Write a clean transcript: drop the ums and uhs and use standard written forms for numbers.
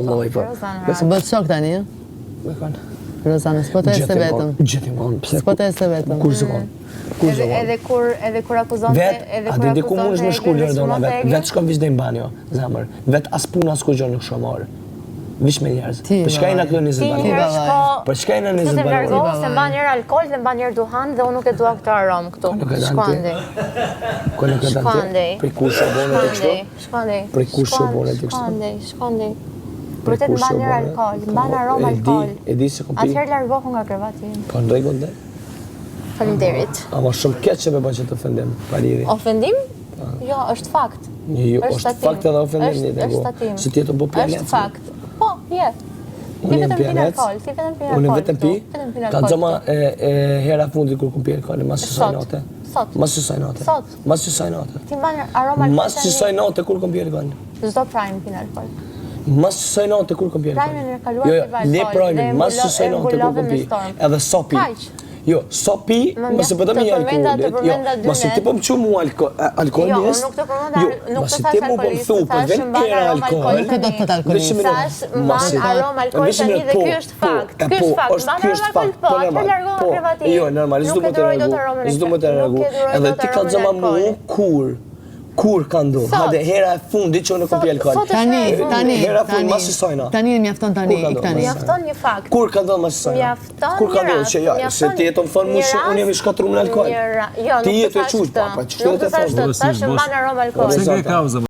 Lloj po. Bëhet shok tani, ë? Me kanë. Rozana, s'po të ese vetëm. Gjithë ngon, pse? S'po të ese vetëm. Kur zgon. Kur zgon. Edhe kur akuzon A di ku mundesh me shku Lordona vet shkon vish në banjo, zemër. Vet as puna s'ku gjë nuk shomor. Vish me njerëz. Për çka jena këtu 20 banjo? Për çka jena 20 banjo? Se mban njëra alkool dhe mban njëra duhan dhe unë nuk e dua këtë aromë këtu. Shkondej. Ku nuk e dante? Për kush e bën ti kështu? Shkondej. Për kush e bën ti kështu? Shkondej. Vërtet mban njëra alkool, mban aromë alkool. E di se kompi. Atëherë largohu nga krevati im. Po në rregull dhe? Faleminderit. Ama shumë keq që më bën që të ofendim, Paliri. Ofendim? Jo, është fakt. Jo, është fakt edhe ofendim një Është statim. Si ti të bë planet. Është fakt. Po, je. Ti vetëm pin alkool, ti vetëm pin alkool. Unë vetëm pi. Vetëm pin Ka alkool. xhama hera fundi kur kum pi alkool, mas së note. Sot. Mas së note. Sot. Mas së note. Ti mban aromë alkool. Mas së note kur kum pi alkool. Çdo prime pin alkool. Mas së note kur kum pi alkool. Prime-in e kaluar ti vaj. Le prime, mas së note kur kum pi. Edhe sopi. Jo, sopi, mëse po të mi alkoolit, jo, mëse ti po më që mu alkoolist, jo, nuk të përmenda, nuk të thash alkoolist, thash mban aromë alkoolist, Nuk do të thot alkoolist. Thash mban aromë alkoolist tani dhe ky është fakt, ky është fakt, mban aromë alkoolist, po, atë largohu nga krevati. Jo, normalisht s'do më të rregu, s'do më të rregu, edhe ti ka xhama mu kur ka ndodhur. Hade hera e fundit që unë kom pi alkool. Tani mjafton tani. Mjafton një fakt. Kur ka ndodhur mas së sajna? Kur ka ndodhur që ja, se ti jeton thon mua se unë jam i shkatruar në alkool. Jo, ti jetë e çuj, pa çfarë të thash? Tash mban aromë alkool.